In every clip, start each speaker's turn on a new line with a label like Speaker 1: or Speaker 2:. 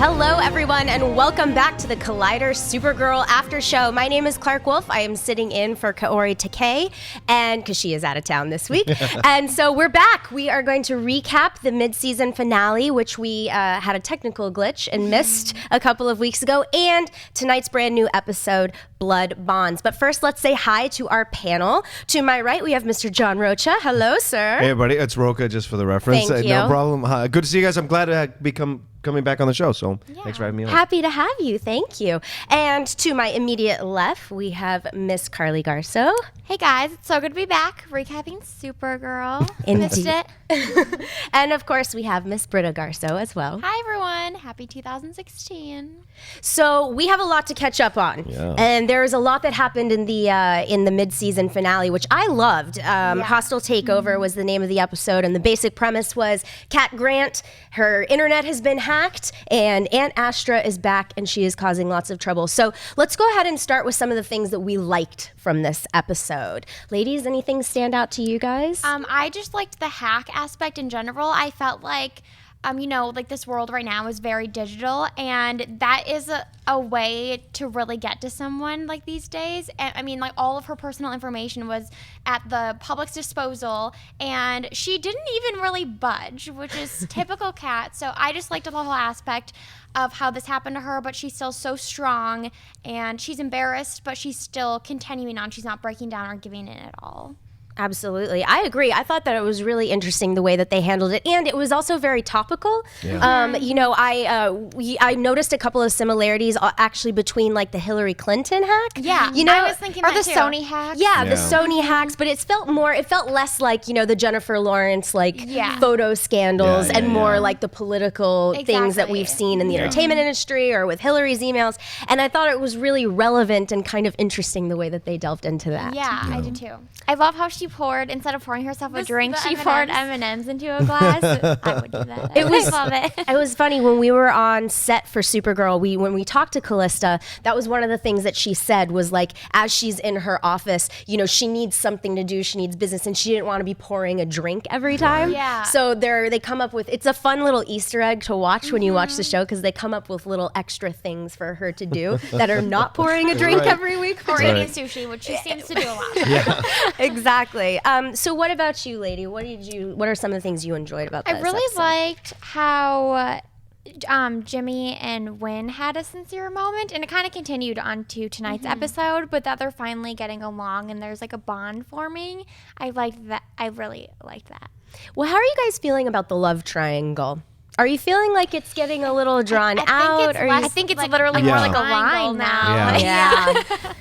Speaker 1: Hello, everyone, and welcome back to the Collider Supergirl After Show. My name is Clarke Wolfe. I am sitting in for Kaori Takei, and because she is out of town this week. And so we're back. We are going to recap the mid-season finale, which we had a technical glitch and missed a couple of weeks ago, and tonight's brand new episode, Blood Bonds. But first, let's say hi to our panel. To my right, we have Mr. John Rocha. Hello, sir.
Speaker 2: Hey, everybody. It's Rocha, just for the reference.
Speaker 1: Thank you.
Speaker 2: No problem. Hi. Good to see you guys. I'm glad to be coming back on the show, so thanks for having me on.
Speaker 1: Happy to have you. Thank you. And to my immediate left, we have Miss Carli Garsow.
Speaker 3: Hey guys, it's so good to be back recapping Supergirl.
Speaker 1: Indeed.
Speaker 3: Missed it.
Speaker 1: And of course, we have Miss Britta Garsow as well.
Speaker 3: Hi everyone, happy 2016.
Speaker 1: So we have a lot to catch up on, and there is a lot that happened in the mid-season finale, which I loved. Hostile Takeover was the name of the episode, and the basic premise was Cat Grant, her internet has been hacked, and Aunt Astra is back, and she is causing lots of trouble. So let's go ahead and start with some of the things that we liked from this episode. Ladies, anything stand out to you guys?
Speaker 3: I just liked the hack aspect in general. I felt like like this world right now is very digital, and that is a way to really get to someone like these days. And I mean, like all of her personal information was at the public's disposal, and she didn't even really budge, which is typical Cat. So I just liked the whole aspect of how this happened to her, but she's still so strong, and she's embarrassed, but she's still continuing on. She's not breaking down or giving in at all.
Speaker 1: Absolutely. I agree. I thought that it was really interesting the way that they handled it. And it was also very topical. Yeah. I noticed a couple of similarities actually between like the Hillary Clinton hack.
Speaker 3: Yeah. I was thinking
Speaker 1: or
Speaker 3: that
Speaker 1: the
Speaker 3: too.
Speaker 1: Sony hacks. Yeah, the Sony hacks. But it felt less like, the Jennifer Lawrence photo scandals and more like the political things that we've seen in the entertainment industry or with Hillary's emails. And I thought it was really relevant and kind of interesting the way that they delved into that.
Speaker 3: Yeah, I did too. I love how she poured, instead of pouring herself a drink, she poured M&Ms into a glass. I would do that. I love it.
Speaker 1: It was funny when we were on set for Supergirl, when we talked to Callista, that was one of the things that she said was like, as she's in her office, she needs something to do, she needs business, and she didn't want to be pouring a drink every time.
Speaker 3: Yeah.
Speaker 1: So they come up with, it's a fun little Easter egg to watch when you watch the show, because they come up with little extra things for her to do that are not pouring a drink every week.
Speaker 3: Or eating sushi, which she seems to do a lot.
Speaker 1: Yeah. Exactly. So what about you, lady? What are some of the things you enjoyed about this
Speaker 3: I really
Speaker 1: episode?
Speaker 3: liked how Jimmy and Wynn had a sincere moment, and it kind of continued on to tonight's episode, but that they're finally getting along and there's like a bond forming. I liked that. I really liked that.
Speaker 1: Well, how are you guys feeling about the love triangle? Are you feeling like it's getting a little drawn out?
Speaker 3: I think it's literally more like a line now.
Speaker 1: Yeah.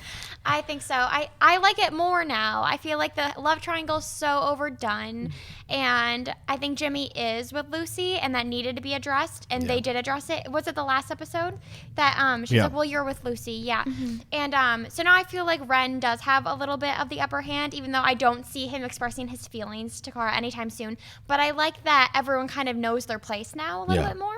Speaker 3: I think so. I like it more now. I feel like the love triangle is so overdone, and I think Jimmy is with Lucy, and that needed to be addressed, and they did address it. Was it the last episode that she's like, well, you're with Lucy, and so now I feel like Ren does have a little bit of the upper hand, even though I don't see him expressing his feelings to Kara anytime soon. But I like that everyone kind of knows their place now a little bit more.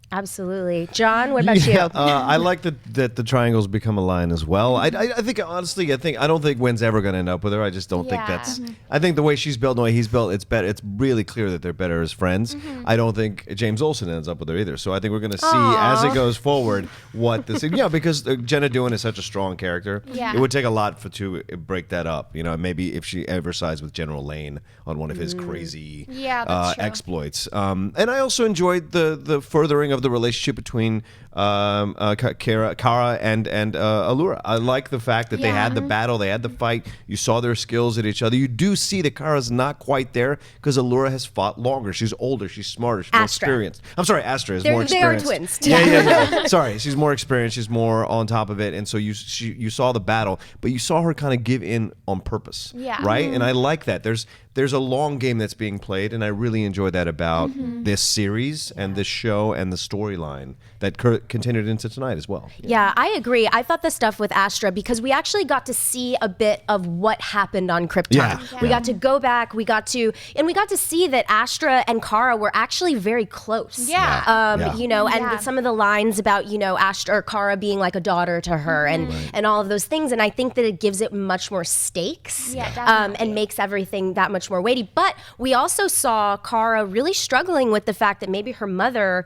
Speaker 1: Absolutely. John, what about you?
Speaker 2: I like that the triangles become a line as well. I think, honestly, I don't think Wynn's ever going to end up with her. I just don't think that's... I think the way she's built and the way he's built, it's better. It's really clear that they're better as friends. I don't think James Olsen ends up with her either. So I think we're going to see, as it goes forward, what this... because Jenna Dewan is such a strong character. Yeah. It would take a lot to break that up. Maybe if she ever sides with General Lane on one of his crazy exploits. And I also enjoyed the furthering of the relationship between Kara and Allura. I like the fact that they had the battle, they had the fight. You saw their skills at each other. You do see that Kara's not quite there because Allura has fought longer. She's older. She's smarter. She's more experienced. I'm sorry, Astra is more experienced.
Speaker 1: They are twins.
Speaker 2: Yeah. Sorry, she's more experienced. She's more on top of it. And so you saw the battle, but you saw her kind of give in on purpose. Yeah. Right? And I like that. There's a long game that's being played, and I really enjoy that about this series and this show and the storyline that continued into tonight as well.
Speaker 1: Yeah, I agree. I thought the stuff with Astra, because we actually got to see a bit of what happened on Krypton. Yeah. We got to go back. We got to see that Astra and Kara were actually very close. And some of the lines about Astra or Kara being like a daughter to her and all of those things. And I think that it gives it much more stakes. And makes everything that much more weighty. But we also saw Kara really struggling with the fact that maybe her mother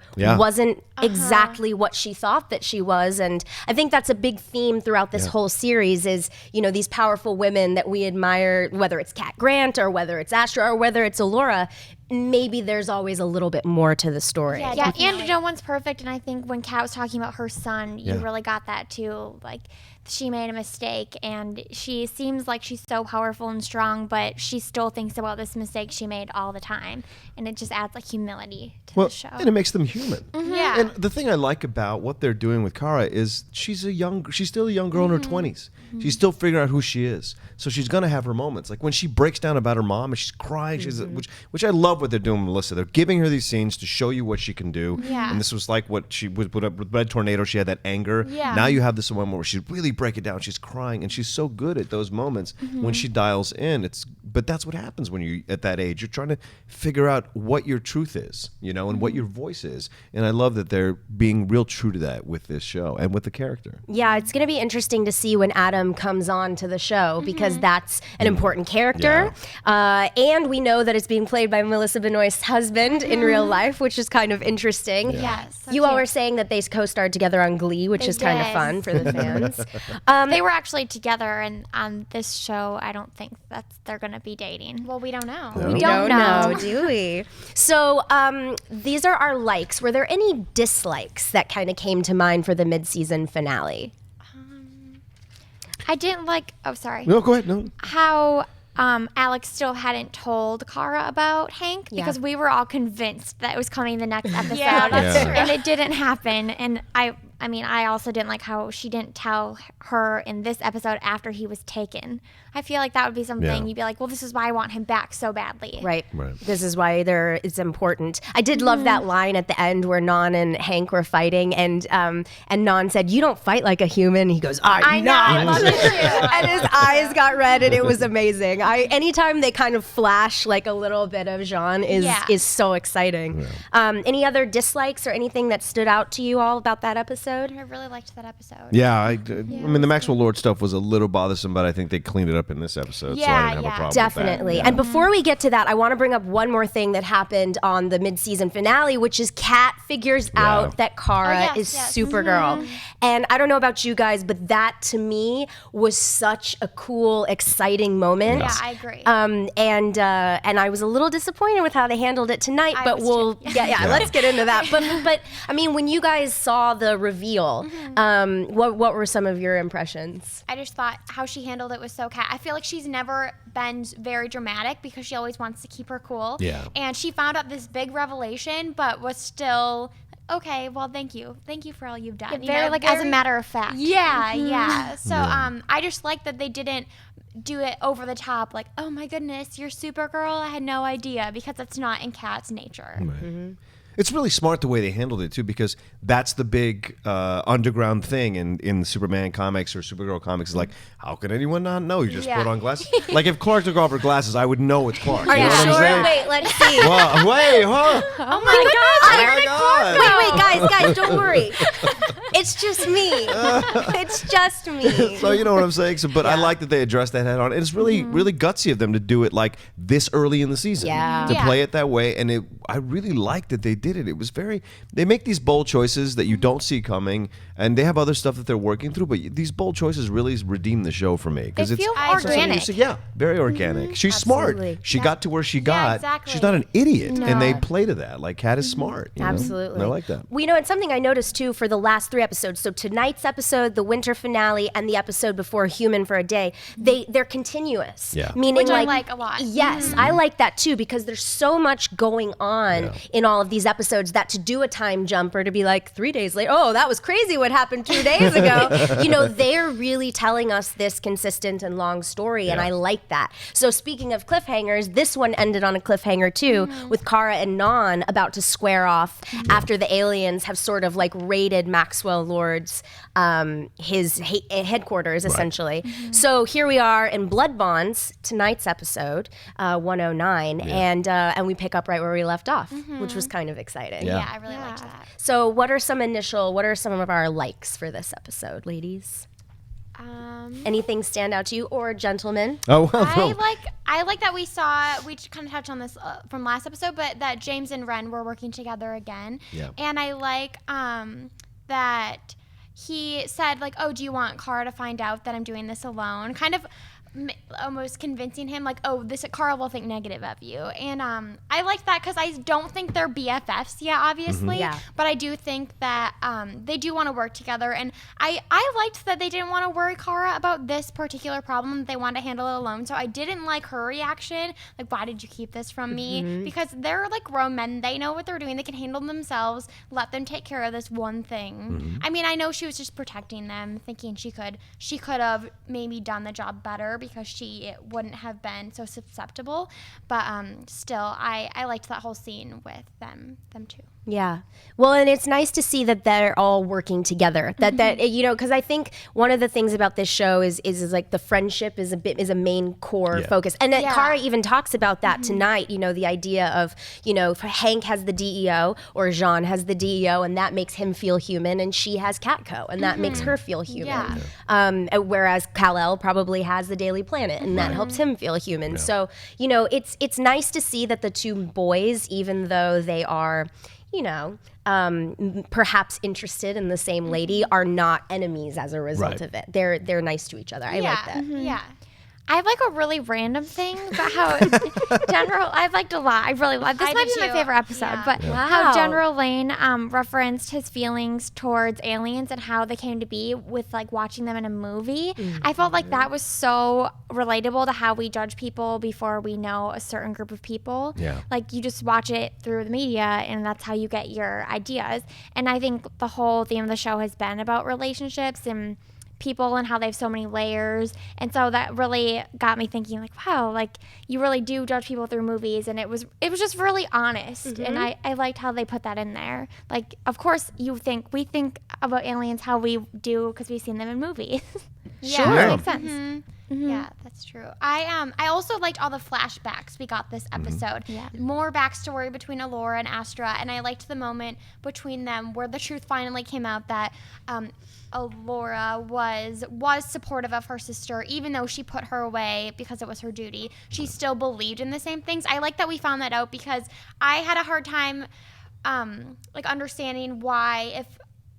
Speaker 1: wasn't exactly what she thought that she was. And I think that's a big theme throughout this whole series is, these powerful women that we admire, whether it's Cat Grant or whether it's Astra or whether it's Allura, maybe there's always a little bit more to the story.
Speaker 3: Yeah, and no one's perfect. And I think when Kat was talking about her son, you really got that too. Like, she made a mistake, and she seems like she's so powerful and strong, but she still thinks about this mistake she made all the time. And it just adds, like, humility to the show.
Speaker 2: And it makes them human.
Speaker 3: Yeah.
Speaker 2: And the thing I like about what they're doing with Kara is she's still a young girl in her 20s. She's still figuring out who she is. So she's going to have her moments. Like when she breaks down about her mom and she's crying, which I love what they're doing with Melissa. They're giving her these scenes to show you what she can do.
Speaker 3: Yeah.
Speaker 2: And this was like what she would put up with Red Tornado. She had that anger.
Speaker 3: Yeah.
Speaker 2: Now you have this one where she really break it down. She's crying, and she's so good at those moments when she dials in. But that's what happens when you're at that age. You're trying to figure out what your truth is, and what your voice is. And I love that they're being real true to that with this show and with the character.
Speaker 1: Yeah, it's going to be interesting to see when Adam comes on to the show because that's an important character.
Speaker 2: Yeah.
Speaker 1: And we know that it's being played by Melissa Benoist's husband in real life, which is kind of interesting.
Speaker 3: Yeah. Yes, so
Speaker 1: you all were saying that they co-starred together on Glee, which is kind of fun for the fans.
Speaker 3: They were actually together, and on this show, I don't think they're going to be dating.
Speaker 4: Well, we don't know.
Speaker 2: No.
Speaker 1: We don't know, do we? So these are our likes. Were there any dislikes that kind of came to mind for the mid-season finale?
Speaker 3: I didn't like. Oh, sorry.
Speaker 2: No, go ahead. No.
Speaker 3: How Alex still hadn't told Kara about Hank because we were all convinced that it was coming the next episode.
Speaker 4: That's true.
Speaker 3: And it didn't happen. And I also didn't like how she didn't tell her in this episode after he was taken. I feel like that would be something you'd be like, well, this is why I want him back so badly.
Speaker 1: Right. This is why it's important. I did love that line at the end where Non and Hank were fighting, and Non said, "You don't fight like a human." He goes, "I know."
Speaker 3: I love it too.
Speaker 1: And his eyes got red, and it was amazing. Anytime they kind of flash like a little bit of Jean is so exciting. Any other dislikes or anything that stood out to you all about that episode?
Speaker 3: I really liked that episode.
Speaker 2: Yeah, I mean, the Maxwell Lord stuff was a little bothersome, but I think they cleaned it up in this episode, so I didn't have a problem
Speaker 1: definitely.
Speaker 2: with that.
Speaker 1: And before we get to that, I want to bring up one more thing that happened on the mid-season finale, which is Kat figures out that Kara is Supergirl. And I don't know about you guys, but that to me was such a cool, exciting moment.
Speaker 3: Yeah, I agree.
Speaker 1: And I was a little disappointed with how they handled it tonight, but let's get into that. But I mean, when you guys saw the reveal, what were some of your impressions?
Speaker 3: I just thought how she handled it was so Kat. I feel like she's never been very dramatic because she always wants to keep her cool.
Speaker 2: Yeah.
Speaker 3: And she found out this big revelation, but was still okay. Well, thank you for all you've done.
Speaker 4: As a matter of fact.
Speaker 3: Yeah, yeah. So I just like that they didn't do it over the top, like, oh my goodness, you're Supergirl. I had no idea, because that's not in Kat's nature.
Speaker 2: Right. It's really smart the way they handled it, too, because that's the big underground thing in the Superman comics or Supergirl comics is like, how can anyone not know? You just put on glasses. Like, if Clark took off her glasses, I would know it's Clark.
Speaker 1: Are you
Speaker 2: know what I'm
Speaker 1: sure?
Speaker 2: saying?
Speaker 1: Wait, let's see.
Speaker 2: Well, wait, huh?
Speaker 1: Oh my God.
Speaker 2: God.
Speaker 1: Wait, guys, don't worry. It's just me. It's just me.
Speaker 2: So you know what I'm saying? But I like that they addressed that head on. And it's really, really gutsy of them to do it like this early in the season.
Speaker 1: Yeah.
Speaker 2: To play it that way. And I really like that they did it. It was they make these bold choices that you don't see coming, and they have other stuff that they're working through, but these bold choices really redeem the show for me.
Speaker 3: They feel organic.
Speaker 2: Very organic. She's
Speaker 1: Absolutely.
Speaker 2: smart. She got to where she got.
Speaker 3: Exactly.
Speaker 2: She's not an idiot.
Speaker 3: No.
Speaker 2: And they play to that. Like, Kat is smart. You know?
Speaker 1: Absolutely.
Speaker 2: And I like that.
Speaker 1: Well, it's something I noticed too for the last 3 episodes. So tonight's episode, the winter finale, and the episode before Human for a Day, they're continuous.
Speaker 2: Yeah.
Speaker 1: Meaning,
Speaker 3: Which I like a lot.
Speaker 1: Yes, I like that too, because there's so much going on in all of these episodes that to do a time jump or to be like 3 days later, oh, that was crazy what happened 2 days ago. They're really telling us this consistent and long story, and I like that. So speaking of cliffhangers, this one ended on a cliffhanger too, with Kara and Non about to square off after the aliens have sort of like raided Maxwell Lord's his headquarters, essentially. So here we are in Blood Bonds, tonight's episode, 109, and we pick up right where we left off, which was kind of exciting.
Speaker 3: Yeah, I really liked that.
Speaker 1: So what are some of our likes for this episode, ladies? Anything stand out to you, or gentlemen?
Speaker 2: Oh, well,
Speaker 3: I like that we kind of touched on this from last episode, but that James and Ren were working together again.
Speaker 2: Yeah.
Speaker 3: And I like that he said, like, oh, do you want Kara to find out that I'm doing this alone? Kind of almost convincing him, like, oh, Kara will think negative of you. And I like that because I don't think they're BFFs yet, obviously.
Speaker 1: Yeah.
Speaker 3: But I do think that they do want to work together. And I liked that they didn't want to worry Kara about this particular problem. They wanted to handle it alone. So I didn't like her reaction. Like, why did you keep this from me? Because they're like grown men. They know what they're doing. They can handle themselves. Let them take care of this one thing. I mean, I know she was just protecting them, thinking she could have maybe done the job better because she wouldn't have been so susceptible. But still, I liked that whole scene with them too.
Speaker 1: Yeah. Well, and it's nice to see that they're all working together. That you know, because I think one of the things about this show is like the friendship is a main core focus, and that Kara even talks about that tonight. You know, the idea of, you know, Hank has the DEO or Jean has the DEO, and that makes him feel human, and she has Catco, and that makes her feel human. Whereas Kal-El probably has the Daily Planet, and that helps him feel human. So, you know, it's nice to see that the two boys, even though they are, you know, perhaps interested in the same lady, are not enemies as a result of it. They're nice to each other. I like that.
Speaker 3: Yeah. I have like a really random thing about how General, I've liked a lot. I really love this. Might be my favorite episode, but how General Lane referenced his feelings towards aliens and how they came to be with like watching them in a movie. I felt like that was so relatable to how we judge people before we know a certain group of people.
Speaker 2: Yeah.
Speaker 3: Like you just watch it through the media and that's how you get your ideas. And I think the whole theme of the show has been about relationships and people and how they have so many layers, and so that really got me thinking, like, wow, like you really do judge people through movies, and it was just really honest. And I liked how they put that in there. Like, of course we think about aliens how we do because we've seen them in movies.
Speaker 1: Sure.
Speaker 3: Makes sense. Yeah, that's true. I also liked all the flashbacks we got this episode. More backstory between Allura and Astra, and I liked the moment between them where the truth finally came out that Allura was supportive of her sister, even though she put her away because it was her duty. She still believed in the same things. I like that we found that out because I had a hard time like understanding why, if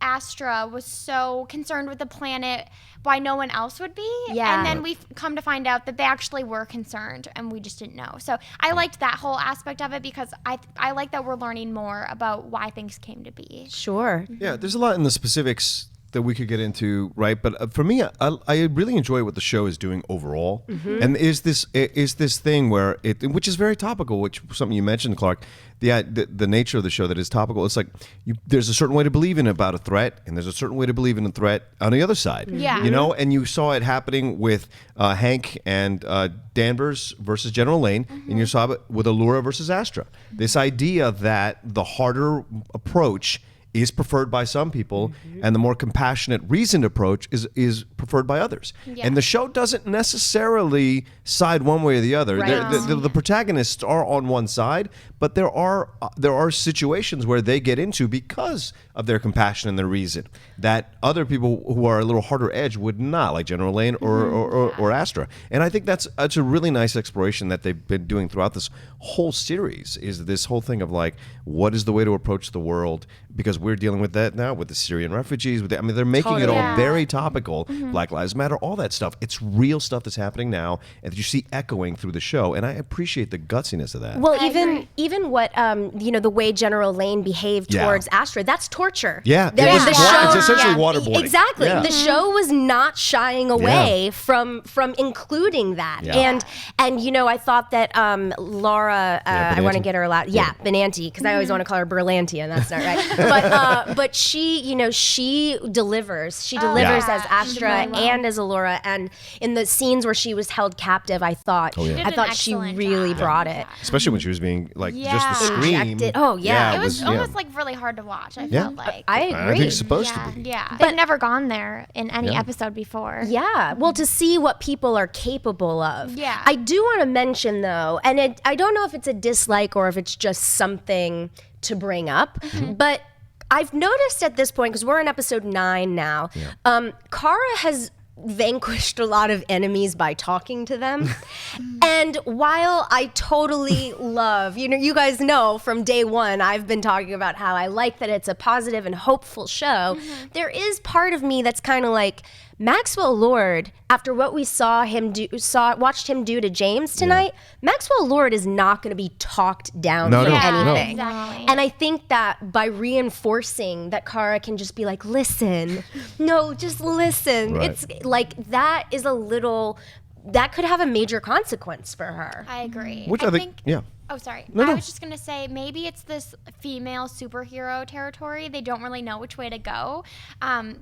Speaker 3: Astra was so concerned with the planet, why no one else would be. And then we've come to find out that they actually were concerned and we just didn't know. So I liked that whole aspect of it because I like that we're learning more about why things came to be.
Speaker 1: Sure.
Speaker 2: Yeah, there's a lot in the specifics that we could get into, right? But for me, I really enjoy what the show is doing overall. And is this thing where which is very topical, which something you mentioned, Clarke, the nature of the show that is topical. It's like there's a certain way to believe in about a threat, and there's a certain way to believe in a threat on the other side. You know, and you saw it happening with Hank and Danvers versus General Lane, and you saw it with Allura versus Astra. This idea that the harder approach is preferred by some people, and the more compassionate, reasoned approach is preferred by others. And the show doesn't necessarily side one way or the other. The protagonists are on one side, but there are situations where they get into because of their compassion and their reason that other people who are a little harder edge would not, like General Lane or Astra. And I think that's a really nice exploration that they've been doing throughout this whole series, is this whole thing of like, what is the way to approach the world? Because we're dealing with that now with the Syrian refugees. I mean, they're making it all very topical. Black Lives Matter, all that stuff. It's real stuff that's happening now, and that you see echoing through the show. And I appreciate the gutsiness of that.
Speaker 1: Well, even what the way General Lane behaved towards Astra, that's torture.
Speaker 2: It's essentially waterboarding.
Speaker 1: Exactly. The show was not shying away from including that. And I thought that Laura, I want to get her a lot. Benanti, because I always want to call her Berlanti, and that's not right. But she delivers. She delivers as Astra and as Allura. And in the scenes where she was held captive, I thought she really brought it.
Speaker 2: Especially when she was being like just the scream.
Speaker 1: Injected. Oh yeah,
Speaker 3: it was almost like really hard to watch. I felt like
Speaker 1: I agree.
Speaker 2: I think it's supposed to be.
Speaker 3: Yeah, they've never gone there in any episode before.
Speaker 1: Yeah, well, to see what people are capable of.
Speaker 3: Yeah,
Speaker 1: I do want to mention though, and I don't know if it's a dislike or if it's just something to bring up, but I've noticed at this point, because we're in episode 9 now, Kara has vanquished a lot of enemies by talking to them. And while I totally love, you guys know from day one, I've been talking about how I like that it's a positive and hopeful show. There is part of me that's kind of like, Maxwell Lord, after what we watched him do to James tonight, Maxwell Lord is not going to be talked down for anything.
Speaker 3: Exactly.
Speaker 1: And I think that by reinforcing that Kara can just be like, listen, no, just listen.
Speaker 2: Right.
Speaker 1: It's like that could have a major consequence for her.
Speaker 3: I agree.
Speaker 2: Which I think
Speaker 3: Oh, sorry.
Speaker 2: No.
Speaker 3: I was just going to say maybe it's this female superhero territory. They don't really know which way to go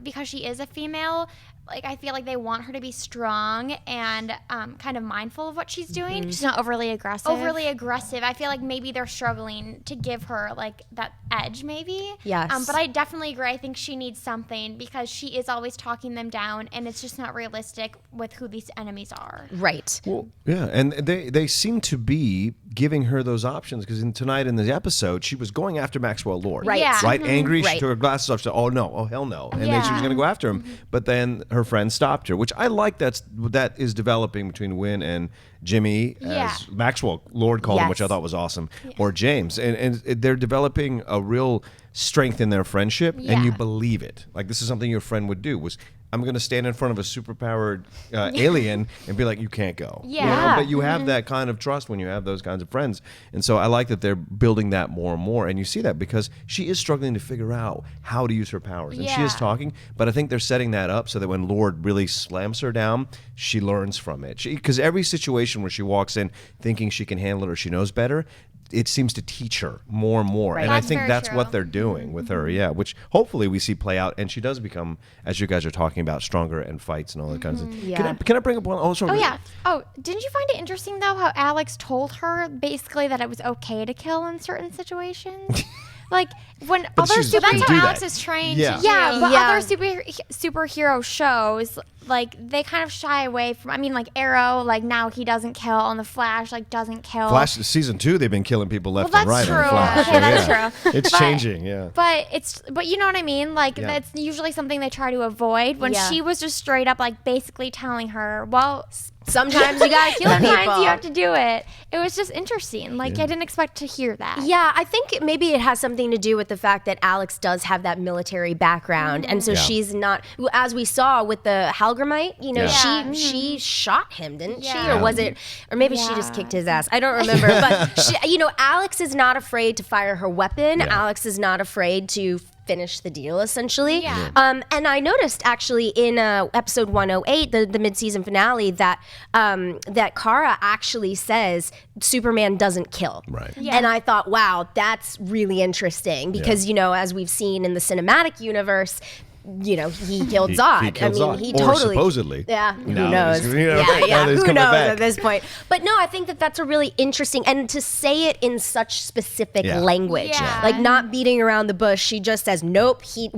Speaker 3: because she is a female. Like, I feel like they want her to be strong and kind of mindful of what she's doing.
Speaker 4: She's not overly aggressive.
Speaker 3: I feel like maybe they're struggling to give her like that edge, maybe.
Speaker 1: Yes.
Speaker 3: But I definitely agree. I think she needs something because she is always talking them down, and it's just not realistic with who these enemies are.
Speaker 1: Right.
Speaker 2: Well, yeah, and they seem to be giving her those options because tonight in the episode she was going after Maxwell Lord.
Speaker 1: Right.
Speaker 3: Yeah.
Speaker 2: Right. Angry. She
Speaker 1: Right.
Speaker 2: took her glasses off. She said, "Oh no! Oh hell no!" And then she was going to go after him, but then her friend stopped her, which I like. That is developing between Wynn and Jimmy, as Maxwell Lord called him, which I thought was awesome, or James, and they're developing a real strength in their friendship, and you believe it. Like this is something your friend would do. I'm going to stand in front of a superpowered alien and be like, you can't go.
Speaker 3: Yeah.
Speaker 2: But you have that kind of trust when you have those kinds of friends. And so I like that they're building that more and more. And you see that because she is struggling to figure out how to use her powers. And she is talking, but I think they're setting that up so that when Lord really slams her down, she learns from it. Because every situation where she walks in thinking she can handle it or she knows better, it seems to teach her more and more.
Speaker 1: Right.
Speaker 2: And I
Speaker 3: That's
Speaker 2: think
Speaker 3: very
Speaker 2: that's
Speaker 3: true.
Speaker 2: what they're doing with her, which hopefully we see play out. And she does become, as you guys are talking about, stronger and fights and all that kinds of things.
Speaker 1: Yeah.
Speaker 2: Can I bring up one? Oh, sorry.
Speaker 3: Oh, yeah. Oh, didn't you find it interesting, though, how Alex told her basically that it was okay to kill in certain situations? Like, when
Speaker 2: But
Speaker 3: other
Speaker 2: she's-
Speaker 3: super...
Speaker 2: can
Speaker 3: That's
Speaker 2: do
Speaker 3: what
Speaker 2: that.
Speaker 3: Alex is trained
Speaker 2: Yeah.
Speaker 3: to do.
Speaker 1: Yeah,
Speaker 3: But
Speaker 1: yeah.
Speaker 3: other superhero shows, like, they kind of shy away from... I mean, like, Arrow, like, now he doesn't kill. On The Flash, like, doesn't kill.
Speaker 2: Flash season 2, they've been killing people left
Speaker 3: Well,
Speaker 2: and right
Speaker 3: that's
Speaker 2: on
Speaker 3: true.
Speaker 2: Flash.
Speaker 3: Okay, that's true.
Speaker 2: It's
Speaker 3: But-
Speaker 2: changing, yeah.
Speaker 3: But you know what I mean? Like,
Speaker 2: Yeah.
Speaker 3: that's usually something they try to avoid. When
Speaker 1: Yeah.
Speaker 3: she was just straight up, like, basically telling her, well...
Speaker 1: Sometimes you gotta kill people.
Speaker 3: Sometimes you have to do it. It was just interesting. Like, I didn't expect to hear that.
Speaker 1: Yeah, I think maybe it has something to do with the fact that Alex does have that military background, and so
Speaker 2: Yeah.
Speaker 1: she's not. As we saw with the Halgramite,
Speaker 2: Yeah.
Speaker 1: she shot him, didn't she,
Speaker 3: Yeah.
Speaker 1: or was it, or maybe she just
Speaker 3: Yeah.
Speaker 1: kicked his ass? I don't remember, but Alex is not afraid to fire her weapon.
Speaker 2: Yeah.
Speaker 1: Alex is not afraid to finish the deal, essentially.
Speaker 3: Yeah.
Speaker 1: And I noticed actually in episode 108, the mid-season finale, that that Kara actually says Superman doesn't kill.
Speaker 2: Right.
Speaker 3: Yeah.
Speaker 1: And I thought, wow, that's really interesting because, as we've seen in the cinematic universe, he killed Zod.
Speaker 2: He killed Zod.
Speaker 1: He
Speaker 2: Or
Speaker 1: totally
Speaker 2: supposedly.
Speaker 1: Yeah, who
Speaker 2: Now
Speaker 1: knows?
Speaker 2: he's-
Speaker 1: Yeah,
Speaker 2: now he's
Speaker 1: who
Speaker 2: coming
Speaker 1: knows
Speaker 2: back.
Speaker 1: at this point? But no, I think that that's a really interesting, and to say it in such specific
Speaker 2: Yeah.
Speaker 1: language,
Speaker 3: Yeah.
Speaker 1: like not beating around the bush. She just says, "Nope, he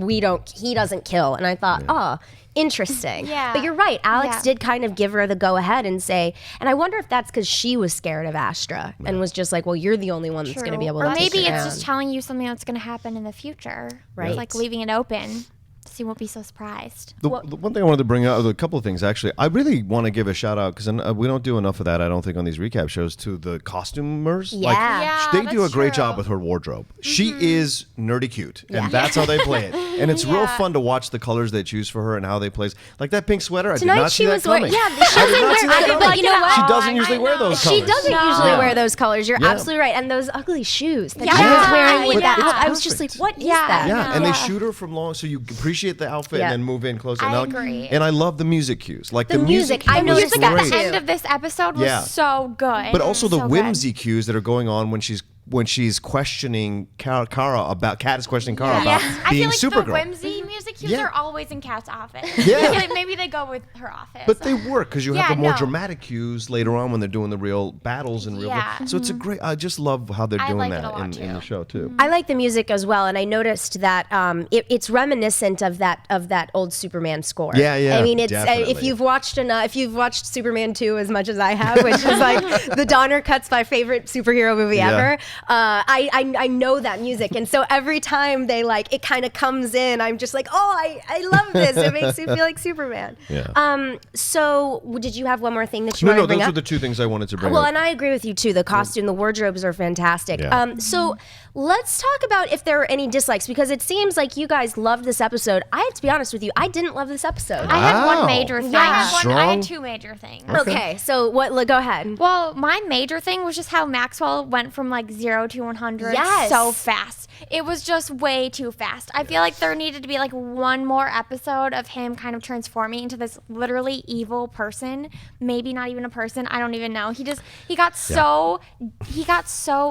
Speaker 1: doesn't kill." And I thought, oh. Interesting.
Speaker 3: Yeah.
Speaker 1: But you're right. Alex
Speaker 3: Yeah.
Speaker 1: did kind of give her the go ahead and say, and I wonder if that's because she was scared of Astra and was just like, well, you're the only one that's going to be able to
Speaker 3: Or
Speaker 1: take
Speaker 3: maybe
Speaker 1: her
Speaker 3: it's
Speaker 1: down.
Speaker 3: just telling you something that's going to happen in the future.
Speaker 1: Right.
Speaker 3: It's like leaving it open so you won't be so surprised.
Speaker 2: The one thing I wanted to bring up, a couple of things actually. I really want to give a shout out because we don't do enough of that, I don't think, on these recap shows, to the costumers.
Speaker 1: Yeah.
Speaker 3: Yeah,
Speaker 2: They do a
Speaker 3: that's
Speaker 2: great
Speaker 3: true.
Speaker 2: job with her wardrobe. She is nerdy cute,
Speaker 1: Yeah.
Speaker 2: and that's how they play it. And it's real
Speaker 3: Yeah.
Speaker 2: fun to watch the colors they choose for her and how they place. Like that pink sweater, I did
Speaker 1: Tonight
Speaker 2: not see
Speaker 1: she
Speaker 2: that
Speaker 1: was wearing,
Speaker 2: coming.
Speaker 1: she
Speaker 2: I did
Speaker 1: doesn't
Speaker 2: not see that
Speaker 1: wear,
Speaker 2: coming.
Speaker 1: but you know what?
Speaker 2: She doesn't usually wear those colors.
Speaker 1: She doesn't
Speaker 3: No.
Speaker 1: usually
Speaker 2: Yeah.
Speaker 1: wear those colors. You're
Speaker 2: Yeah.
Speaker 1: absolutely right. And those ugly shoes that
Speaker 3: Yeah.
Speaker 1: she was wearing
Speaker 3: I
Speaker 1: with
Speaker 3: know.
Speaker 1: that.
Speaker 3: It's
Speaker 1: I was just like,
Speaker 2: perfect.
Speaker 1: what is
Speaker 3: Yeah.
Speaker 1: that?
Speaker 2: Yeah, and they
Speaker 3: Yeah.
Speaker 2: shoot her from long, so you appreciate the outfit
Speaker 1: Yeah.
Speaker 2: and then move in closer.
Speaker 3: I
Speaker 2: And
Speaker 3: agree.
Speaker 2: And I love the music cues. Like
Speaker 1: The music, I
Speaker 2: cues
Speaker 1: noticed
Speaker 3: Music
Speaker 2: are
Speaker 1: that
Speaker 3: at
Speaker 2: great.
Speaker 3: the
Speaker 1: too.
Speaker 3: end of this episode was
Speaker 2: Yeah.
Speaker 3: so good.
Speaker 2: But also the
Speaker 3: So good.
Speaker 2: whimsy cues that are going on when she's questioning Kara about Kat is questioning Kara
Speaker 3: Yeah.
Speaker 2: about
Speaker 3: I
Speaker 2: being
Speaker 3: feel like
Speaker 2: Supergirl.
Speaker 3: the whimsy music cues
Speaker 2: Yeah.
Speaker 3: are always in Kat's office.
Speaker 2: Yeah.
Speaker 3: Maybe they go with her office.
Speaker 2: But they work because you have
Speaker 3: Yeah,
Speaker 2: the more
Speaker 3: no.
Speaker 2: dramatic cues later on when they're doing the real battles and real.
Speaker 3: Yeah.
Speaker 2: So it's a great. I just love how they're
Speaker 3: I
Speaker 2: doing
Speaker 3: like it
Speaker 2: that
Speaker 3: a lot,
Speaker 2: in the
Speaker 3: too.
Speaker 2: show too.
Speaker 1: I like the music as well, and I noticed that it's reminiscent of that old Superman score.
Speaker 2: Yeah, yeah,
Speaker 1: I mean, it's
Speaker 2: definitely.
Speaker 1: if you've watched Superman 2 as much as I have, which is like the Donner Cuts my favorite superhero movie
Speaker 2: Yeah.
Speaker 1: ever. I know that music, and so every time they it kind of comes in, I'm just like, oh, I love this. It makes me feel like Superman.
Speaker 2: Yeah.
Speaker 1: So did you have one more thing that you
Speaker 2: No,
Speaker 1: wanted
Speaker 2: no,
Speaker 1: to bring
Speaker 2: those
Speaker 1: up?
Speaker 2: are the two things I wanted to bring
Speaker 1: Well,
Speaker 2: up.
Speaker 1: and I agree with you too. The costume, the wardrobes are fantastic.
Speaker 2: Yeah.
Speaker 1: So let's talk about if there are any dislikes, because it seems like you guys loved this episode. I have to be honest with you, I didn't love this episode.
Speaker 3: I had
Speaker 2: Wow.
Speaker 3: one major thing.
Speaker 1: Yeah.
Speaker 3: I
Speaker 2: Strong.
Speaker 3: had two major things.
Speaker 1: Okay, so what? Go ahead.
Speaker 3: Well, my major thing was just how Maxwell went from like 0 to 100
Speaker 1: Yes.
Speaker 3: so fast. It was just way too fast. I feel like there needed to be like one more episode of him kind of transforming into this literally evil person. Maybe not even a person. I don't even know. He got so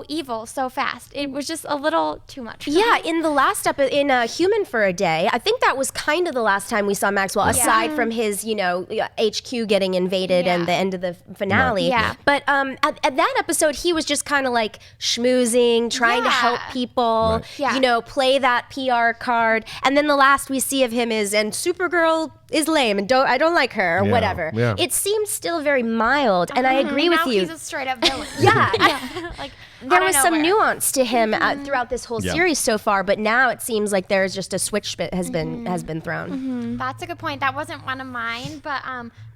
Speaker 3: evil so fast. It was just a little too much.
Speaker 1: Yeah, in the last episode, in Human for a Day, I think that was kind of the last time we saw Maxwell, aside from his, HQ getting invaded and the end of the finale.
Speaker 3: Yeah.
Speaker 1: But at that episode, he was just kind of like schmoozing, trying to help people,
Speaker 3: Yeah.
Speaker 1: play that PR card. And then the last we see of him is, and Supergirl is lame and I don't like her or
Speaker 2: Yeah,
Speaker 1: whatever.
Speaker 2: yeah.
Speaker 1: It seems still very mild, and I agree with
Speaker 3: now
Speaker 1: you.
Speaker 3: He's a straight up villain.
Speaker 1: Yeah.
Speaker 3: Like
Speaker 1: There was some
Speaker 3: nowhere.
Speaker 1: nuance to him throughout this whole
Speaker 2: Yeah.
Speaker 1: series so far, but now it seems like there's just a switch that has been thrown.
Speaker 3: That's a good point. That wasn't one of mine, but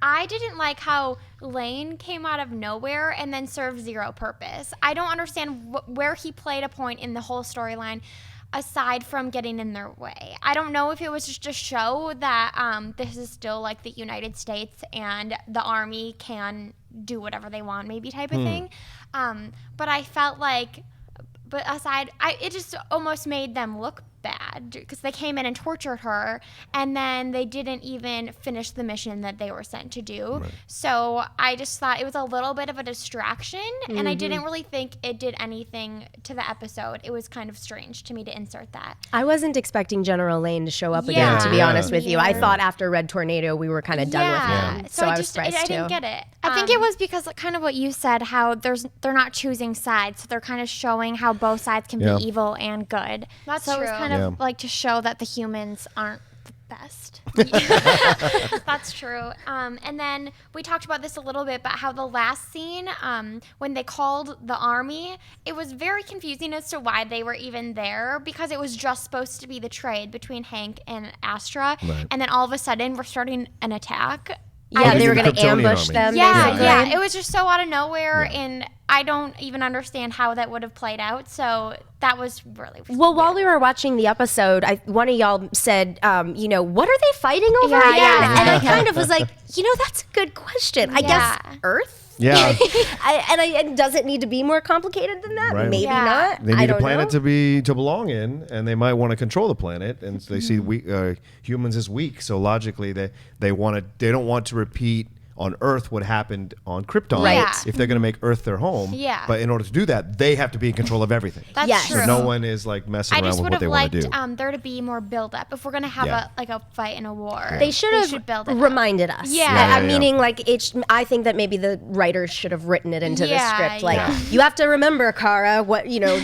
Speaker 3: I didn't like how Lane came out of nowhere and then served zero purpose. I don't understand where he played a point in the whole storyline aside from getting in their way. I don't know if it was just to show that this is still like the United States and the army can do whatever they want, maybe type of thing. But I felt like, it just almost made them look bad because they came in and tortured her, and then they didn't even finish the mission that they were sent to do.
Speaker 2: Right.
Speaker 3: So I just thought it was a little bit of a distraction, and I didn't really think it did anything to the episode. It was kind of strange to me to insert that.
Speaker 1: I wasn't expecting General Lane to show up again,
Speaker 3: Yeah.
Speaker 1: to be
Speaker 2: Yeah.
Speaker 1: honest with you. I thought after Red Tornado we were kind of done with him. So I was surprised
Speaker 3: I
Speaker 1: too.
Speaker 3: didn't get it. I think it was because kind of what you said, how they're not choosing sides, so they're kind of showing how both sides can
Speaker 2: Yeah.
Speaker 3: be evil and good.
Speaker 4: That's
Speaker 3: so it was
Speaker 4: true.
Speaker 3: kind of
Speaker 2: Yeah.
Speaker 3: like to show that the humans aren't the best. That's true. And then we talked about this a little bit, but how the last scene, when they called the army, it was very confusing as to why they were even there, because it was just supposed to be the trade between Hank and Astra,
Speaker 2: Right.
Speaker 3: and then all of a sudden we're starting an attack.
Speaker 1: Yeah,
Speaker 2: Oh,
Speaker 1: they
Speaker 2: the
Speaker 1: were going to
Speaker 2: Kryptonian
Speaker 1: ambush
Speaker 2: army.
Speaker 1: them.
Speaker 3: Yeah,
Speaker 1: basically.
Speaker 3: yeah. It was just so out of nowhere,
Speaker 2: Yeah.
Speaker 3: and I don't even understand how that would have played out. So that was really
Speaker 1: Well, while
Speaker 3: weird.
Speaker 1: we were watching the episode, one of y'all said, what are they fighting over
Speaker 3: Yeah,
Speaker 1: again?
Speaker 3: yeah.
Speaker 1: And I kind of was like, that's a good question. I guess
Speaker 3: Yeah.
Speaker 1: Earth?
Speaker 2: Yeah.
Speaker 1: And does it need to be more complicated than that?
Speaker 2: Right.
Speaker 1: Maybe
Speaker 3: Yeah.
Speaker 1: not.
Speaker 2: They
Speaker 1: I
Speaker 2: need a
Speaker 1: don't
Speaker 2: planet
Speaker 1: know.
Speaker 2: to belong in, and they might want to control the planet. And so they see humans as weak, so logically they don't want to repeat on Earth what happened on Krypton.
Speaker 1: Right.
Speaker 2: If they're going to make Earth their home.
Speaker 3: Yeah.
Speaker 2: But in order to do that, they have to be in control of everything.
Speaker 3: That's
Speaker 1: Yes.
Speaker 3: true.
Speaker 2: So no one is like messing
Speaker 3: I
Speaker 2: around
Speaker 3: just
Speaker 2: with
Speaker 3: would
Speaker 2: what
Speaker 3: have
Speaker 2: they want
Speaker 3: liked
Speaker 2: to do.
Speaker 3: there to be more build up. If we're gonna have
Speaker 2: Yeah.
Speaker 3: a fight in a war,
Speaker 1: They should have
Speaker 3: build it up.
Speaker 1: reminded us.
Speaker 3: Yeah.
Speaker 2: Yeah,
Speaker 1: I'm
Speaker 2: yeah.
Speaker 1: meaning I think that maybe the writers should have written it into the
Speaker 3: Yeah,
Speaker 1: script. Like,
Speaker 3: yeah.
Speaker 1: you have to remember, Kara,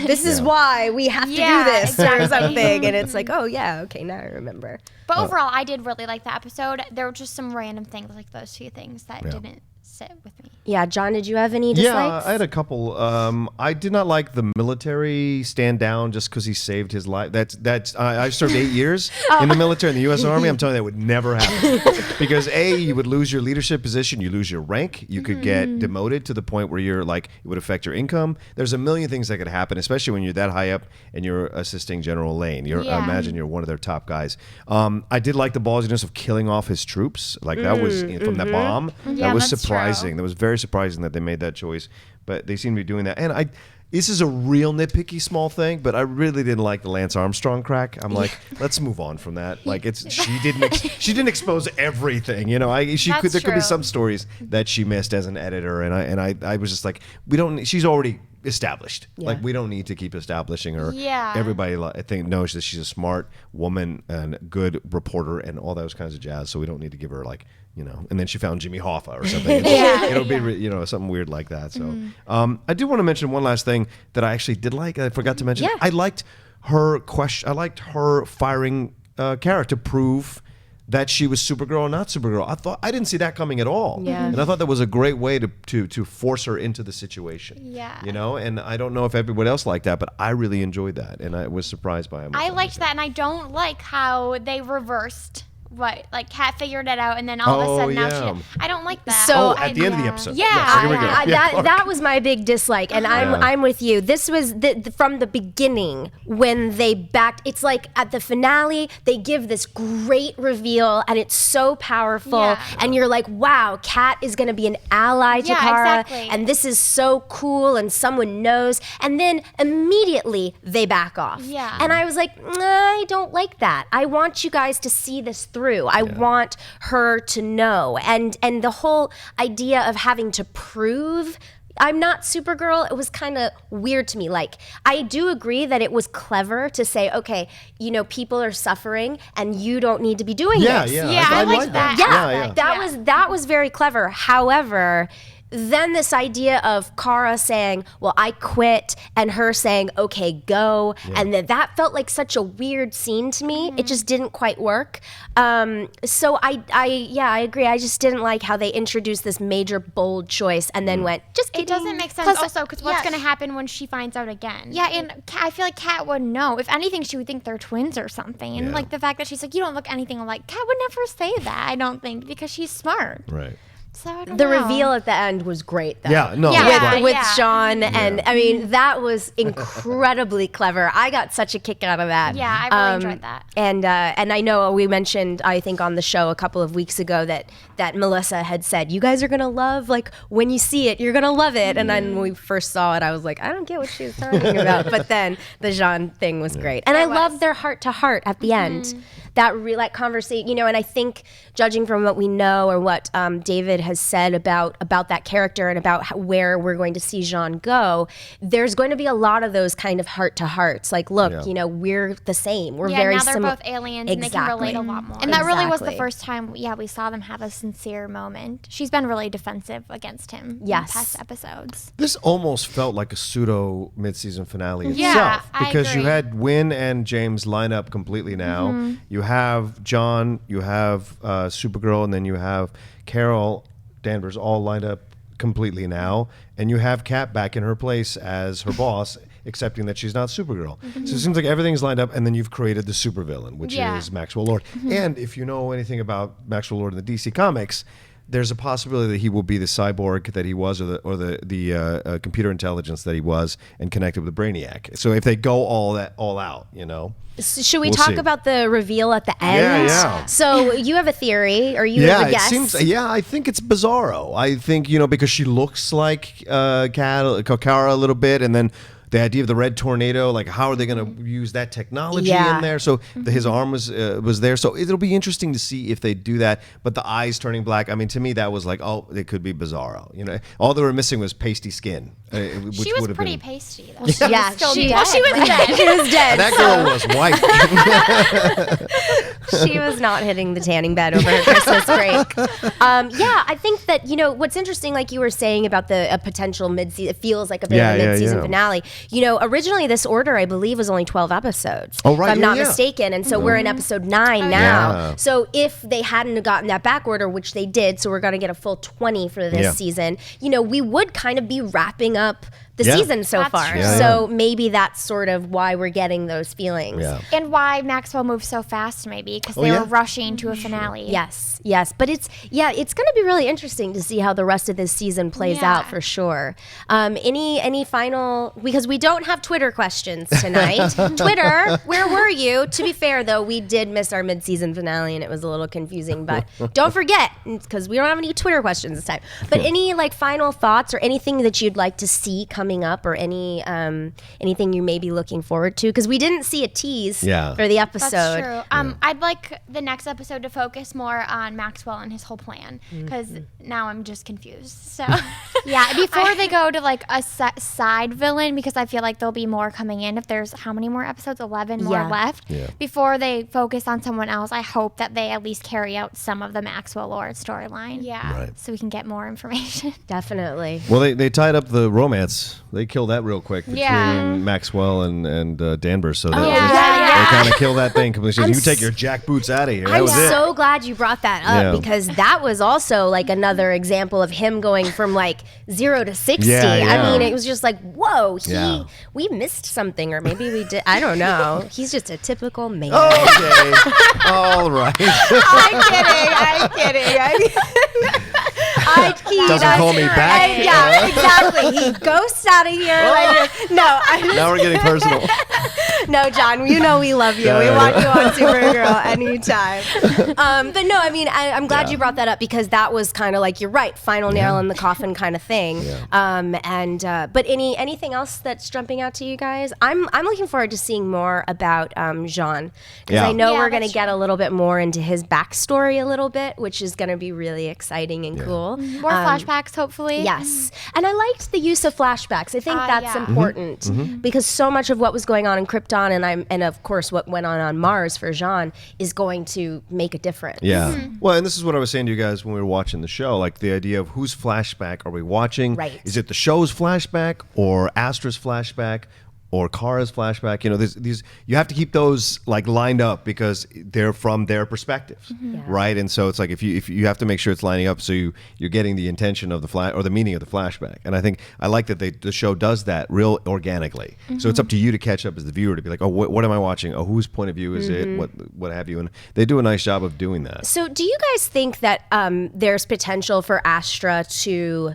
Speaker 1: this is
Speaker 2: Yeah.
Speaker 1: why we have to
Speaker 3: Yeah,
Speaker 1: do this or
Speaker 3: exactly.
Speaker 1: something. And it's like, oh yeah, okay, now I remember.
Speaker 3: But overall, I did really like the episode. There were just some random things, like those two things that
Speaker 2: Yeah.
Speaker 3: didn't sit with me.
Speaker 1: Yeah, John, did you have any
Speaker 2: Yeah,
Speaker 1: dislikes?
Speaker 2: I had a couple. I did not like the military stand down just because he saved his life. I served 8 years in the military in the U.S. Army. I'm telling you, that would never happen because you would lose your leadership position, you lose your rank, you could get demoted to the point where you're like it would affect your income. There's a million things that could happen, especially when you're that high up and you're assisting General Lane.
Speaker 3: Yeah.
Speaker 2: Imagine you're one of their top guys. I did like the ballsiness of killing off his troops. Like that was from that bomb.
Speaker 3: Yeah,
Speaker 2: That was
Speaker 3: that's
Speaker 2: surprising.
Speaker 3: true.
Speaker 2: That was very surprising that they made that choice, but they seem to be doing that. And this is a real nitpicky small thing, but I really didn't like the Lance Armstrong crack. I'm like, let's move on from that. Like she didn't expose everything. There could be
Speaker 3: true.
Speaker 2: some stories that she missed as an editor, and I was just like, she's already established.
Speaker 1: Yeah.
Speaker 2: Like we don't need to keep establishing her.
Speaker 3: Yeah.
Speaker 2: Everybody I think knows that she's a smart woman and good reporter and all those kinds of jazz. So we don't need to give her and then she found Jimmy Hoffa or something. It'll be something weird like that. So I do want to mention one last thing that I actually did like. I forgot to mention.
Speaker 1: Yeah.
Speaker 2: I liked her question. I liked her firing Kara to prove that she was Supergirl or not Supergirl. I didn't see that coming at all.
Speaker 1: Yeah.
Speaker 2: And I thought that was a great way to force her into the situation.
Speaker 3: Yeah.
Speaker 2: You know, and I don't know if everybody else liked that, but I really enjoyed that, and I was surprised by how much
Speaker 3: I liked that, and I don't like how they reversed what, like, Kat figured it out, and then all of a sudden now I don't like that.
Speaker 1: So
Speaker 2: at the end of the episode.
Speaker 3: Yeah.
Speaker 2: Yes, here we go.
Speaker 1: That was my big dislike, and I'm with you. This was from the beginning when they backed. It's like at the finale they give this great reveal, and it's so powerful, and you're like, wow, Kat is going to be an ally to Kara,
Speaker 3: exactly.
Speaker 1: and this is so cool, and someone knows, and then immediately they back off.
Speaker 3: Yeah.
Speaker 1: And I was like, I don't like that. I want you guys to see this through. I want her to know. And the whole idea of having to prove I'm not Supergirl, it was kind of weird to me. Like, I do agree that it was clever to say, okay, you know, people are suffering and you don't need to be doing this.
Speaker 3: Yeah, I liked that.
Speaker 1: That was very clever. However, then this idea of Kara saying, well, I quit, and her saying, okay, go. And that felt like such a weird scene to me. It just didn't quite work. So I agree. I just didn't like how they introduced this major bold choice and then went, just kidding.
Speaker 3: It doesn't make sense also because what's going to happen when she finds out again? Yeah, and I feel like Kat would know. If anything, she would think they're twins or something. And like the fact that she's like, you don't look anything alike. Kat would never say that, I don't think, because she's smart.
Speaker 2: Right.
Speaker 3: So I don't
Speaker 1: The
Speaker 3: know.
Speaker 1: reveal at the end was great, though.
Speaker 2: Yeah, no,
Speaker 1: with Sean, and I mean that was incredibly clever. I got such a kick out of that.
Speaker 3: Yeah, I really enjoyed that.
Speaker 1: And I know we mentioned, I think on the show a couple of weeks ago that Melissa had said, you guys are gonna love, like, when you see it, you're gonna love it. And then when we first saw it, I was like, I don't get what she was talking about. But then the Jean thing was great, and I loved their heart to heart at the end. That conversation, you know, and I think judging from what we know or what David has said about that character and about where we're going to see Jean go, there's going to be a lot of those kind of heart to hearts. Like, look, you know, we're the same. We're very
Speaker 3: now they're
Speaker 1: similar.
Speaker 3: both aliens and they can relate a lot more. And that really was the first time, we saw them have a sincere moment. She's been really defensive against him in past episodes.
Speaker 2: This almost felt like a pseudo mid-season finale
Speaker 3: Yeah,
Speaker 2: itself, because
Speaker 3: I
Speaker 2: you
Speaker 3: agree.
Speaker 2: had Wynn and James line up completely now. You have John, you have Supergirl, and then you have Carol Danvers all lined up completely now, and you have Kat back in her place as her boss, accepting that she's not Supergirl. So it seems like everything's lined up, and then you've created the supervillain, which is Maxwell Lord. And if you know anything about Maxwell Lord in the DC Comics, there's a possibility that he will be the cyborg that he was, or the computer intelligence that he was, and connected with Brainiac. So if they go all out, you know.
Speaker 1: Should we
Speaker 2: We'll
Speaker 1: talk
Speaker 2: see.
Speaker 1: about the reveal at the end?
Speaker 2: Yeah.
Speaker 1: So you have a theory, or you have a guess?
Speaker 2: It seems. Yeah, I think it's Bizarro. I think, you know, because she looks like Kara a little bit, and then the idea of the red tornado, like how are they going to use that technology in there? So his arm was there. So it'll be interesting to see if they do that. But the eyes turning black, I mean, to me that was like, oh, it could be Bizarro. You know, all they were missing was pasty skin. Which
Speaker 3: She was
Speaker 2: would have
Speaker 3: pretty
Speaker 2: been
Speaker 3: pasty, though.
Speaker 1: She was dead.
Speaker 3: She was dead.
Speaker 1: She was dead.
Speaker 2: That girl was white.
Speaker 1: She was not hitting the tanning bed over her Christmas break. I think that, you know, what's interesting, like you were saying about the potential mid-season, it feels like a bit of a mid-season finale. You know, originally this order, I believe, was only 12 episodes.
Speaker 2: Oh, right.
Speaker 1: If I'm not mistaken. And so we're in episode 9 now.
Speaker 2: Yeah.
Speaker 1: So if they hadn't gotten that back order, which they did, so we're going to get a full 20 for this season, you know, we would kind of be wrapping up the season so
Speaker 3: That's
Speaker 1: far.
Speaker 3: true.
Speaker 1: So maybe that's sort of why we're getting those feelings.
Speaker 2: Yeah.
Speaker 3: And why Maxwell moved so fast, maybe, because they were rushing to a finale.
Speaker 1: Yes. But it's going to be really interesting to see how the rest of this season plays out for sure. Any final, because we don't have Twitter questions tonight. Twitter, where were you? To be fair, though, we did miss our mid-season finale and it was a little confusing, but don't forget, because we don't have any Twitter questions this time. But any like final thoughts or anything that you'd like to see coming up, or anything you may be looking forward to? Because we didn't see a tease for the episode.
Speaker 3: That's true. I'd like the next episode to focus more on Maxwell and his whole plan, because now I'm just confused. So before they go to like a side villain, because I feel like there'll be more coming in. If there's how many more episodes? 11 more left. Before they focus on someone else, I hope that they at least carry out some of the Maxwell Lord storyline.
Speaker 2: Right.
Speaker 3: So we can get more information.
Speaker 1: Definitely.
Speaker 2: Well, they tied up the romance Danvers. They kill that real quick between Maxwell and Danvers. So they kind of kill that thing. You take your jack boots out of here.
Speaker 1: I'm so glad you brought that up because that was also like another example of him going from like 0 to 60. I mean, it was just like, whoa, we missed something, or maybe we did. I don't know. He's just a typical man.
Speaker 2: Okay. All right.
Speaker 1: I'm kidding. He
Speaker 2: doesn't call me back.
Speaker 1: Yeah, exactly. He ghosts out of here.
Speaker 2: Now we're getting personal.
Speaker 1: No, John, you know we love you. We want you on Supergirl anytime. But no, I mean, I'm glad you brought that up because that was kind of like, you're right, final nail in the coffin kind of thing. Yeah. But anything else that's jumping out to you guys? I'm looking forward to seeing more about Jean because I know we're going to get a little bit more into his backstory a little bit, which is going to be really exciting and cool.
Speaker 3: More flashbacks, hopefully.
Speaker 1: Yes. And I liked the use of flashbacks. I think that's important because so much of what was going on in Krypton and of course what went on Mars for Jean is going to make a difference.
Speaker 2: Yeah. Well, and this is what I was saying to you guys when we were watching the show, like the idea of whose flashback are we watching?
Speaker 1: Right.
Speaker 2: Is it the show's flashback or Astra's flashback? Or Kara's flashback, these you have to keep those like lined up because they're from their perspectives, right? And so it's like if you have to make sure it's lining up so you're getting the intention of the flash or the meaning of the flashback. And I think I like that the show does that real organically. So it's up to you to catch up as the viewer to be like, oh, what am I watching? Oh, whose point of view is it? What have you? And they do a nice job of doing that.
Speaker 1: So do you guys think that there's potential for Astra to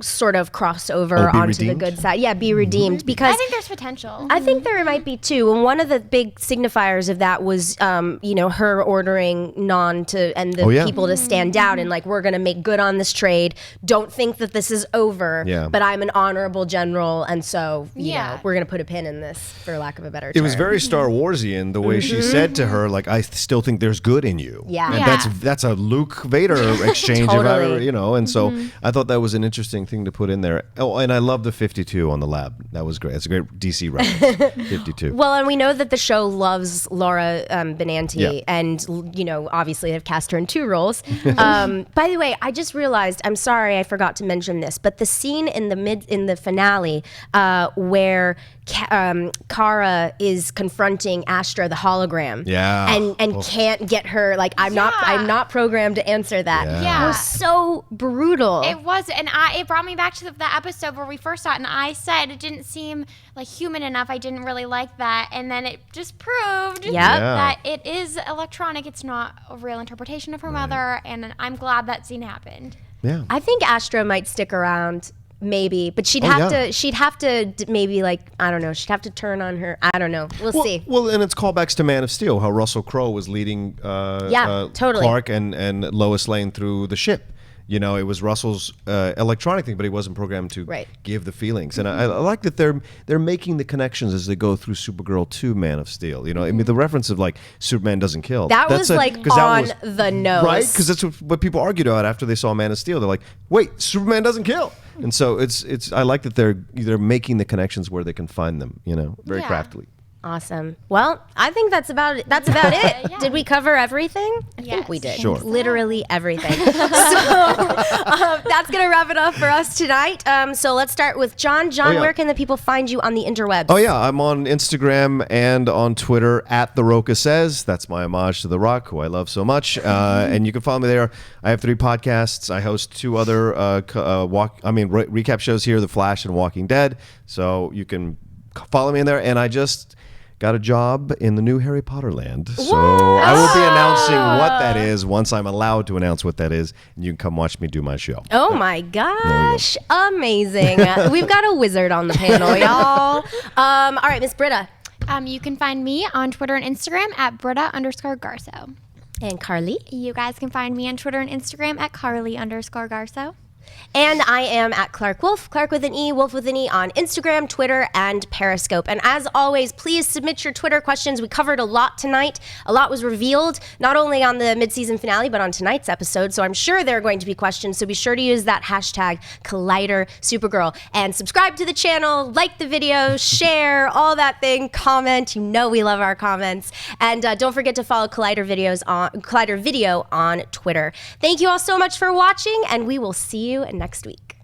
Speaker 1: sort of cross over onto the good side? Yeah, be redeemed. Because
Speaker 3: I think there's potential.
Speaker 1: I think there might be too. And one of the big signifiers of that was, her ordering the people to stand down and like, we're going to make good on this trade. Don't think that this is over, but I'm an honorable general. And so, you know, we're going to put a pin in this, for lack of a better term.
Speaker 2: It was very Star Warsian the way she said to her, like, I still think there's good in you.
Speaker 1: Yeah.
Speaker 2: And that's a Luke Vader exchange,
Speaker 1: Totally.
Speaker 2: and so I thought that was an interesting thing to put in there. Oh, and I love the 52 on the lab. That was great. It's a great DC reference. 52.
Speaker 1: Well, and we know that the show loves Laura Benanti, and obviously they've cast her in 2 roles. By the way, I just realized, I'm sorry I forgot to mention this, but the scene in the finale where Kara is confronting Astra, the hologram, and can't get her, like, I'm not programmed to answer that.
Speaker 3: Yeah.
Speaker 1: It was so brutal.
Speaker 3: It was, and it brought me back to the episode where we first saw it, and I said it didn't seem like human enough. I didn't really like that, and then it just proved that it is electronic. It's not a real interpretation of her mother, and I'm glad that scene happened.
Speaker 2: Yeah,
Speaker 1: I think Astra might stick around. Maybe, but she'd have to maybe, like, I don't know, she'd have to turn on her. I don't know. We'll see.
Speaker 2: Well, and it's callbacks to Man of Steel, how Russell Crowe was leading
Speaker 1: totally.
Speaker 2: Clark and Lois Lane through the ship. It was Russell's electronic thing, but he wasn't programmed to give the feelings. And I like that they're making the connections as they go through Supergirl to Man of Steel. I mean, the reference of like Superman doesn't kill.
Speaker 1: That was on the nose,
Speaker 2: right? Because that's what people argued about after they saw Man of Steel. They're like, wait, Superman doesn't kill. And so it's. I like that they're making the connections where they can find them. Very craftily.
Speaker 1: Awesome. Well, I think that's about it. Yeah. Did we cover everything? I think we did.
Speaker 2: Sure.
Speaker 1: Literally everything. So that's going to wrap it up for us tonight. So let's start with John. John, where can the people find you on the interwebs?
Speaker 2: Oh, yeah. I'm on Instagram and on Twitter at The Rocha Says. That's my homage to The Rock, who I love so much. And you can follow me there. I have 3 podcasts. I host 2 other recap shows here, The Flash and Walking Dead. So you can follow me in there. And I just got a job in the new Harry Potter land. So I will be announcing what that is once I'm allowed to announce what that is. And you can come watch me do my show.
Speaker 1: Oh my gosh. Amazing. We've got a wizard on the panel, y'all. All right, Miss Britta.
Speaker 3: You can find me on Twitter and Instagram at Britta_Garsow.
Speaker 1: And Carli?
Speaker 3: You guys can find me on Twitter and Instagram at Carli_Garsow.
Speaker 1: And I am at Clarke Wolfe, Clarke with an E, Wolf with an E on Instagram, Twitter, and Periscope. And as always, please submit your Twitter questions. We covered a lot tonight. A lot was revealed, not only on the midseason finale, but on tonight's episode. So I'm sure there are going to be questions. So be sure to use that hashtag Collider Supergirl and subscribe to the channel, like the video, share, all that thing, comment. You know we love our comments. And don't forget to follow Collider Video on Twitter. Thank you all so much for watching, and we will see you next week.